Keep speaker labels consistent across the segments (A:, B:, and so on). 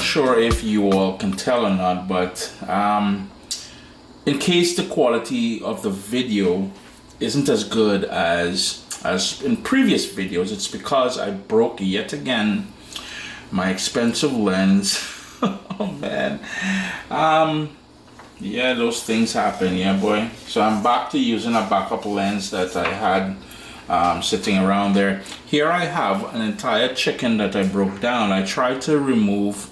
A: sure if you all can tell or not, but in case the quality of the video isn't as good as in previous videos, it's because I broke yet again my expensive lens. Oh man. Yeah, those things happen, yeah boy. So I'm back to using a backup lens that I had sitting around there. Here I have an entire chicken that I broke down. I tried to remove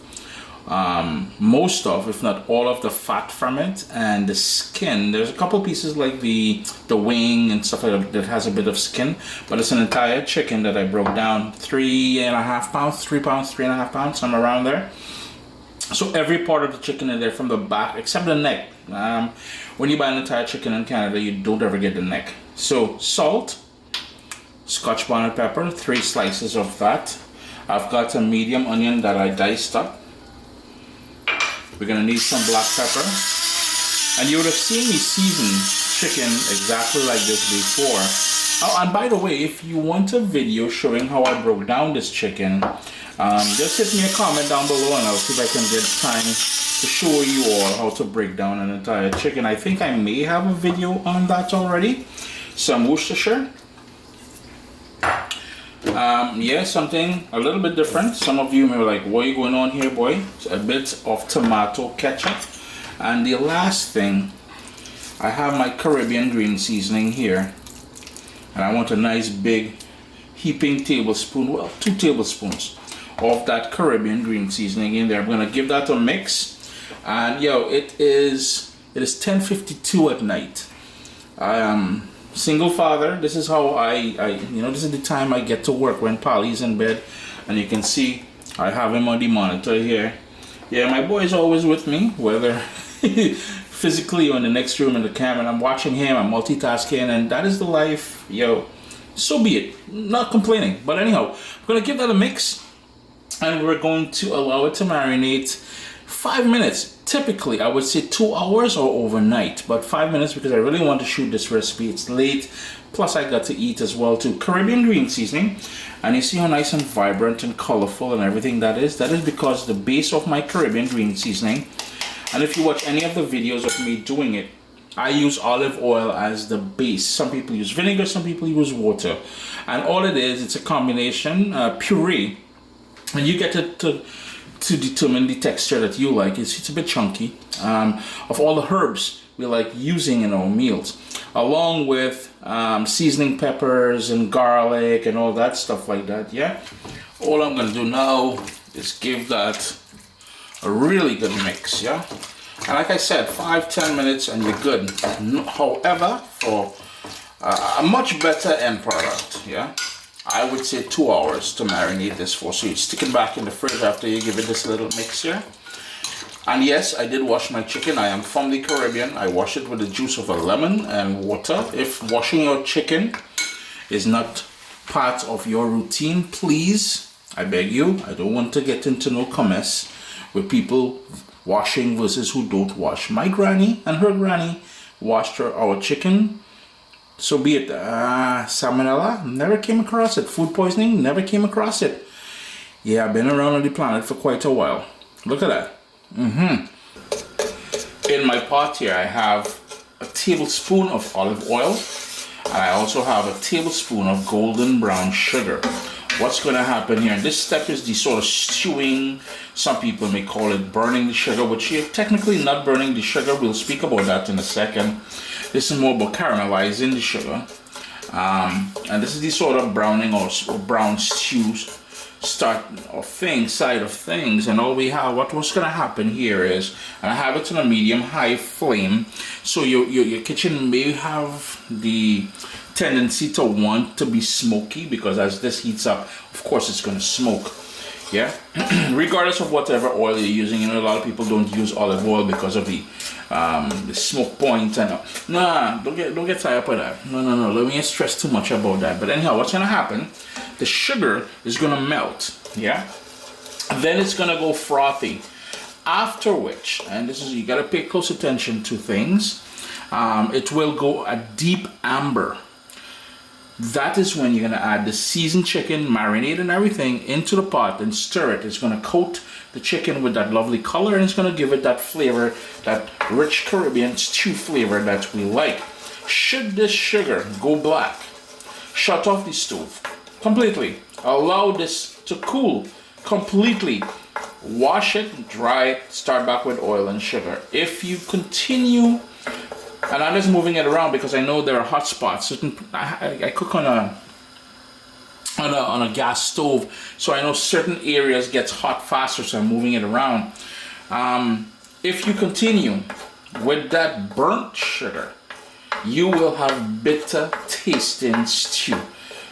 A: most of, if not all of the fat from it and the skin. There's a couple pieces like the wing and stuff like that has a bit of skin, but it's an entire chicken that I broke down. 3.5 pounds, 3 pounds, 3.5 pounds, somewhere around there. So every part of the chicken in there from the back except the neck. When you buy an entire chicken in Canada, you don't ever get the neck. So salt, Scotch bonnet pepper, 3 slices of that. I've got a medium onion that I diced up. We're gonna need some black pepper. And you would have seen me season chicken exactly like this before. Oh, and by the way, if you want a video showing how I broke down this chicken, just hit me a comment down below and I'll see if I can get time to show you all how to break down an entire chicken. I think I may have a video on that already. Some Worcestershire. Yeah, something a little bit different. Some of you may be like, what are you going on here, boy? It's a bit of tomato ketchup. And the last thing, I have my Caribbean green seasoning here. And I want a nice big heaping tablespoon, well, 2 tablespoons of that Caribbean green seasoning in there. I'm gonna give that a mix. And yo, it is 10:52 at night. I am single father. This is how this is the time I get to work when Polly's in bed. And you can see I have him on the monitor here. Yeah, my boy is always with me, whether physically or in the next room in the camera. I'm watching him, I'm multitasking, and that is the life. Yo, so be it. Not complaining. But anyhow, I'm gonna give that a mix. And we're going to allow it to marinate 5 minutes. Typically, I would say 2 hours or overnight, but 5 minutes because I really want to shoot this recipe. It's late, plus I got to eat as well too. Caribbean green seasoning, and you see how nice and vibrant and colorful and everything that is? That is because the base of my Caribbean green seasoning, and if you watch any of the videos of me doing it, I use olive oil as the base. Some people use vinegar, some people use water. And all it is, it's a combination, puree. And you get to determine the texture that you like. It's a bit chunky. Of all the herbs we like using in our meals, along with seasoning peppers and garlic and all that stuff like that. Yeah. All I'm gonna do now is give that a really good mix. Yeah. And like I said, 5-10 minutes and you're good. However, for a much better end product, yeah, I would say 2 hours to marinate this for. So you stick it back in the fridge after you give it this little mixture. And yes, I did wash my chicken. I am from the Caribbean. I wash it with the juice of a lemon and water. If washing your chicken is not part of your routine, please, I beg you, I don't want to get into no comments with people washing versus who don't wash. My granny and her granny washed our chicken. So be it. Salmonella, never came across it. Food poisoning, never came across it. Yeah, I've been around on the planet for quite a while. Look at that. In my pot here, I have a tablespoon of olive oil. And I also have a tablespoon of golden brown sugar. What's going to happen here? This step is the sort of stewing. Some people may call it burning the sugar, which you're technically not burning the sugar. We'll speak about that in a second. This is more about caramelizing the sugar. And this is the sort of browning or brown stew side of things. And all we have, what's going to happen here is, and I have it on a medium-high flame, so your kitchen may have the tendency to want to be smoky, because as this heats up, of course it's going to smoke. Yeah, regardless of whatever oil you're using. You know, a lot of people don't use olive oil because of the smoke point. And nah, don't get tired of that. No. Let me stress too much about that. But anyhow, what's gonna happen? The sugar is gonna melt. Yeah, then it's gonna go frothy. After which, and this is, you gotta pay close attention to things. It will go a deep amber. That is when you're gonna add the seasoned chicken, marinade and everything into the pot and stir it. It's gonna coat the chicken with that lovely color, and it's going to give it that flavor, that rich Caribbean stew flavor that we like. Should this sugar go black, shut off the stove completely. Allow this to cool completely. Wash it, dry it, start back with oil and sugar. If you continue, and I'm just moving it around because I know there are hot spots. I cook on a gas stove, so I know certain areas gets hot faster, so I'm moving it around. If you continue with that burnt sugar, you will have bitter tasting stew.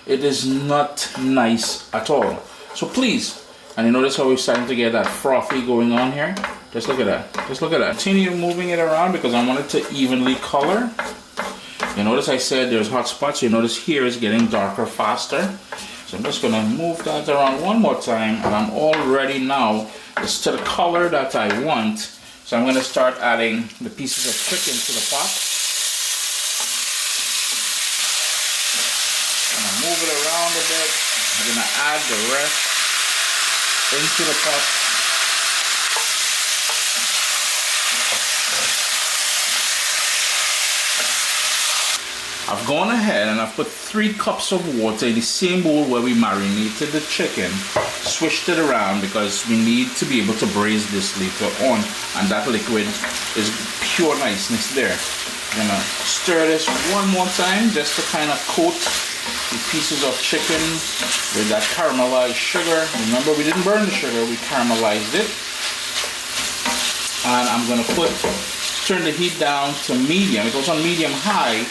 A: It is not nice at all. So please, and you notice how we're starting to get that frothy going on here? Just look at that. Just look at that. Continue moving it around because I want it to evenly color. You notice I said there's hot spots. You notice here is getting darker faster. So I'm just gonna move that around one more time, and I'm all ready now. It's to the color that I want. So I'm gonna start adding the pieces of chicken to the pot. Move it around a bit. I'm gonna add the rest into the pot. I've gone ahead and I've put 3 cups of water in the same bowl where we marinated the chicken. Switched it around because we need to be able to braise this later on, and that liquid is pure niceness there. I'm gonna stir this one more time just to kind of coat the pieces of chicken with that caramelized sugar. Remember, we didn't burn the sugar, we caramelized it. And I'm gonna turn the heat down to medium. It goes on medium high.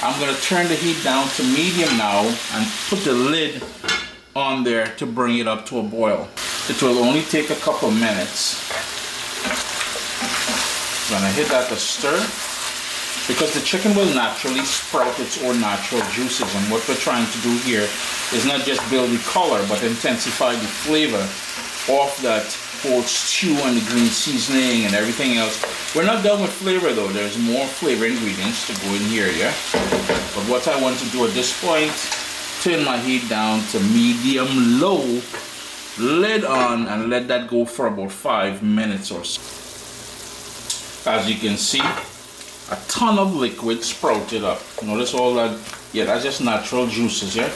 A: I'm gonna turn the heat down to medium now and put the lid on there to bring it up to a boil. It will only take a couple minutes. I'm gonna hit that to stir, because the chicken will naturally sprout its own natural juices, and what we're trying to do here is not just build the color but intensify the flavor of that whole stew and the green seasoning and everything else. We're not done with flavor though. There's more flavor ingredients to go in here, yeah? But what I want to do at this point, turn my heat down to medium low, lid on, and let that go for about 5 minutes or so. As you can see, a ton of liquid sprouted up. Notice all that? Yeah, that's just natural juices, yeah?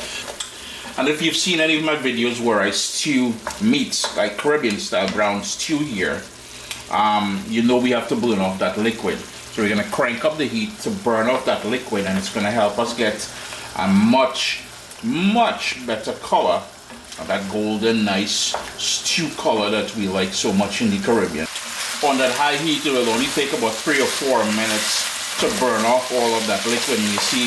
A: And if you've seen any of my videos where I stew meats, like Caribbean style brown stew here, you know we have to burn off that liquid. So we're gonna crank up the heat to burn off that liquid, and it's gonna help us get a much better color, that golden nice stew color that we like so much in the Caribbean. On that high heat, it will only take about 3 or 4 minutes to burn off all of that liquid. And you see,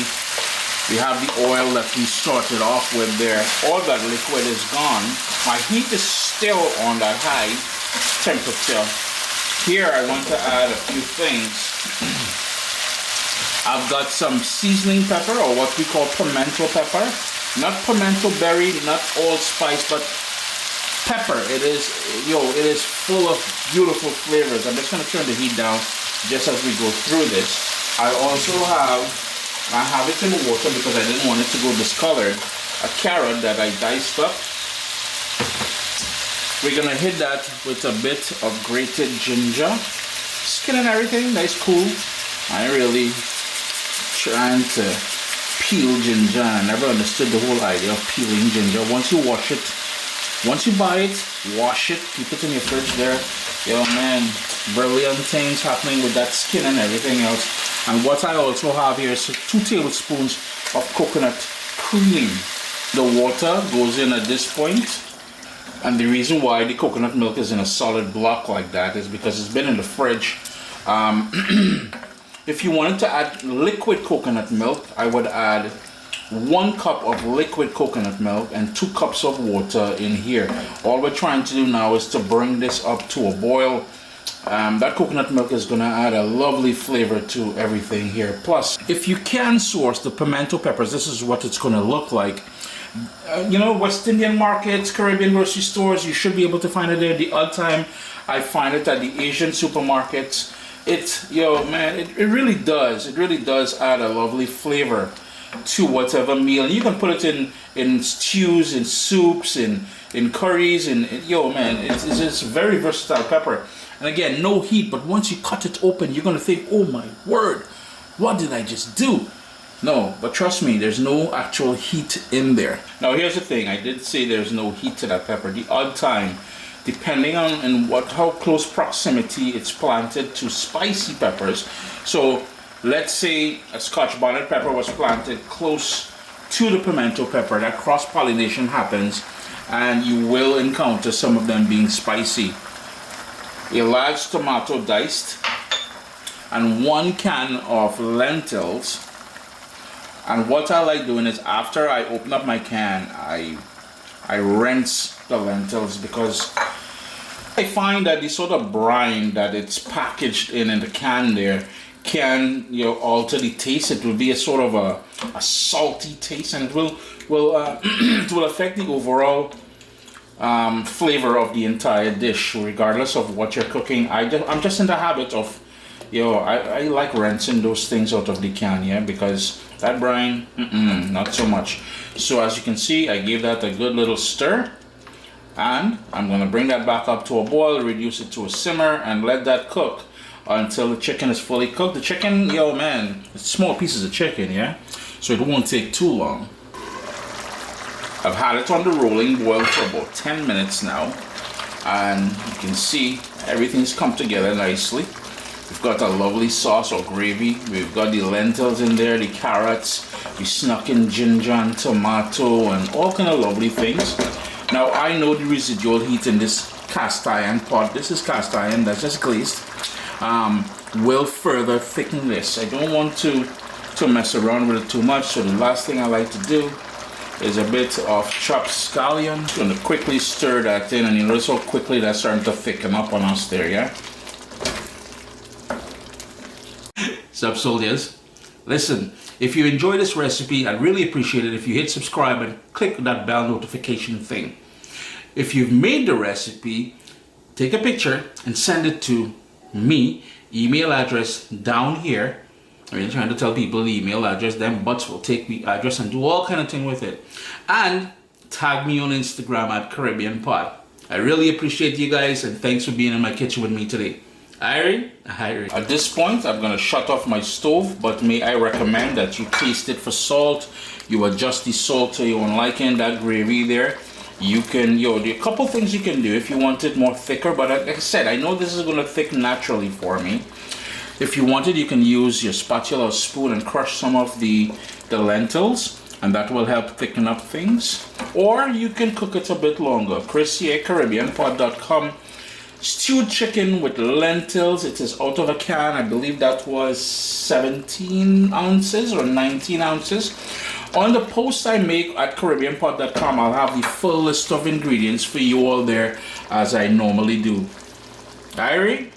A: we have the oil that we started off with there. All that liquid is gone. My heat is still on that high temperature. Here, I want to add a few things. I've got some seasoning pepper, or what we call pimento pepper. Not pimento berry, not allspice, but pepper. It is full of beautiful flavors. I'm just going to turn the heat down just as we go through this. I also have it in water because I didn't want it to go discolored. A carrot that I diced up. We're going to hit that with a bit of grated ginger. Skin and everything, nice cool. I really trying to peel ginger. I never understood the whole idea of peeling ginger. Once you wash it, once you buy it, wash it, keep it in your fridge there. Yo man, brilliant things happening with that skin and everything else. And what I also have here is 2 tablespoons of coconut cream. The water goes in at this point. And the reason why the coconut milk is in a solid block like that is because it's been in the fridge. If you wanted to add liquid coconut milk, I would add 1 cup of liquid coconut milk and 2 cups of water in here. All we're trying to do now is to bring this up to a boil. That coconut milk is going to add a lovely flavor to everything here. Plus, if you can source the pimento peppers, this is what it's going to look like. You know, West Indian markets, Caribbean grocery stores, you should be able to find it there. The odd time I find it at the Asian supermarkets. It really does add a lovely flavor. to whatever meal. You can put it in stews, in soups, in curries, and yo man, it's just very versatile pepper. And again, no heat, but once you cut it open, you're gonna think, oh my word, what did I just do? No, but trust me, there's no actual heat in there. Now here's the thing, I did say there's no heat to that pepper. The odd time, depending on how close proximity it's planted to spicy peppers. So let's say a Scotch bonnet pepper was planted close to the pimento pepper, that cross-pollination happens and you will encounter some of them being spicy. A large tomato diced and 1 can of lentils. And what I like doing is after I open up my can, I rinse the lentils, because I find that the sort of brine that it's packaged in the can there can, you know, alter the taste. It will be a sort of a salty taste, and it will it will affect the overall flavor of the entire dish, regardless of what you're cooking. I'm just in the habit of, you know, I like rinsing those things out of the can, yeah, because that brine, not so much. So as you can see, I gave that a good little stir, and I'm gonna bring that back up to a boil, reduce it to a simmer, and let that cook until the chicken is fully cooked. The chicken, yo man, it's small pieces of chicken, yeah, so it won't take too long. I've had it on the rolling boil for about 10 minutes now, and you can see everything's come together nicely. We've got a lovely sauce or gravy. We've got the lentils in there, the carrots. We snuck in ginger and tomato and all kind of lovely things. Now I know the residual heat in this cast iron pot. This is cast iron that's just glazed. Will further thicken this. I don't want to mess around with it too much. So the last thing I like to do is a bit of chopped scallion. I'm going to quickly stir that in, and you notice how quickly that's starting to thicken up on us there, yeah? Sup soldiers, listen, if you enjoy this recipe, I'd really appreciate it if you hit subscribe and click that bell notification thing. If you've made the recipe, take a picture and send it to me, email address down here. I mean, trying to tell people the email address, them butts will take the address and do all kind of thing with it. And tag me on Instagram at Caribbean Pot. I really appreciate you guys, and thanks for being in my kitchen with me today. Irie. At this point, I'm gonna shut off my stove, but may I recommend that you taste it for salt. You adjust the salt to your own liking. That gravy there, you can, there are a couple things you can do if you want it more thicker, but like I said, I know this is gonna thicken naturally for me. If you want it, you can use your spatula or spoon and crush some of the lentils, and that will help thicken up things. Or you can cook it a bit longer. Chris here, CaribbeanPot.com. Stewed chicken with lentils. It is out of a can. I believe that was 17 ounces or 19 ounces. On the post I make at CaribbeanPot.com, I'll have the full list of ingredients for you all there, as I normally do. Irie?